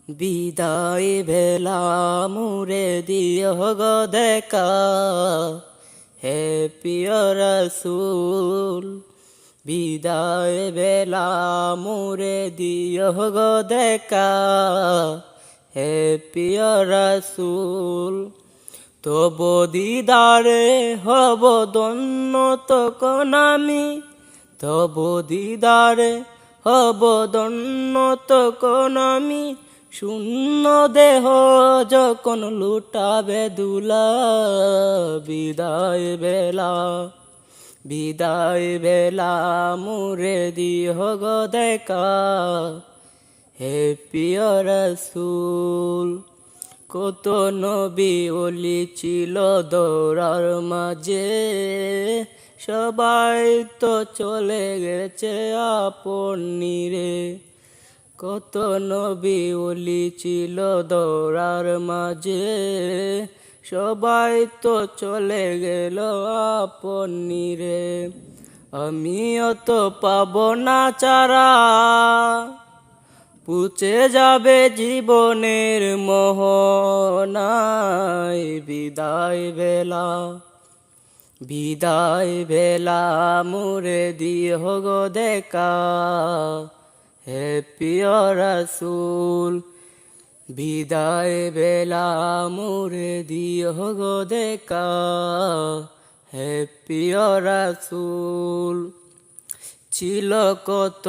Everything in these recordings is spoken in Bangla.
বিদায় বেলা মুরে দিও গো দেখা, হে প্রিয় রাসূল। বিদায় বেলা মুরে দিও গো দেখা, হে প্রিয় রাসূল। তব দিদারে হব ধন্য তখন আমি, তব দিদারে হব ধন্য তখন আমি। শূন্য দেহ যখন লুটাবে দুলা, বিদায় বেলা বিদায় বেলা মুরে দিও গো দেখা, হে প্রিয় রাসূল। কত নবী ওলি ছিল দৌড়ার মাঝে, সবাই তো চলে গেছে আপন নিরে। কত নবী ওলি ছিল দৌড়ার মাঝে, সবাই তো চলে গেল আপন নিরে। আমিও তো পাব না চারা, পুছে যাবে জীবনের মোহনায়। বিদায় বেলা বিদায় বেলা মুরে দিও গো দেখা, হে প্রিয় রাসূল। বিদায় বেলা মুরে দিও গো দেখা, হে প্রিয় রাসূল। ছিল কত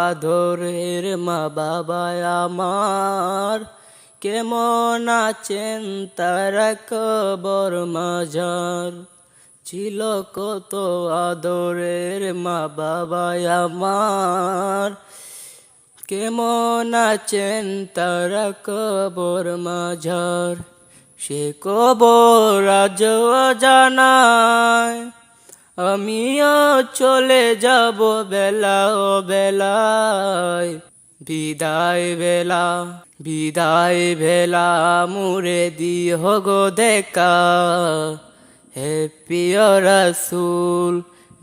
আদরের মা বাবা আমার, কেমন আছেন তারা কবর মাঝার। ছিল কত আদরের মা বাবা আমার, কেমন আছেন তারা কবর মাঝার। সে কবর আজ জানায়, আমিও চলে যাব বেলা ও বেলায়। বিদায় বেলা বিদায় বেলা মুরে দিও গো দেখা, হে প্রিয় রাসূল।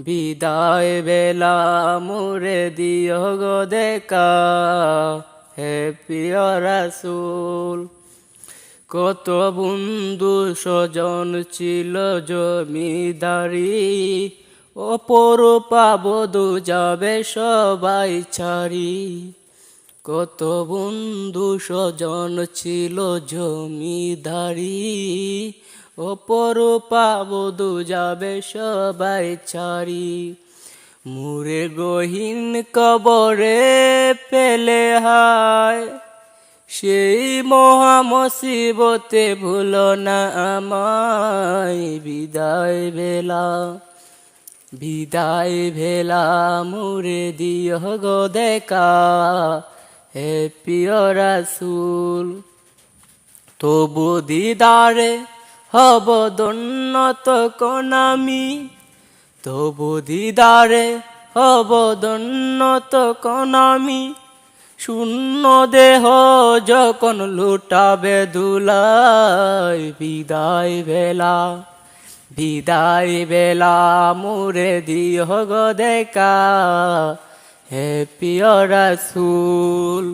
বিদায় বেলা মুরে দিও গো দেখা, হে প্রিয় রাসূল। কত বন্ধু স্বজন ছিল জমিদারি, অপরূপা বধূ যাবে সবাই ছাড়ি। কত বন্ধু স্বজন ছিল জমিদারি, অপরূপা বধূ যাবে সবাই ছাড়ি। মুরে গহীন কবরে পেলে হায়, সেই মহা মুসিবতে ভুলো না আমায়। বিদায় বেলা বিদায় বেলা মুরে দিও গো দেখা, হে প্রিয় রাসূল। তবু দিদারে হব ধন্য তখন আমি, তবু দিদারে হব ধন্য তখন আমি। শূন্য দেহ যখন লুটাবে ধুলায়, বিদায় বেলা বিদায় বেলা মুরে দিও গো দেখা, হে প্রিয় রাসূল।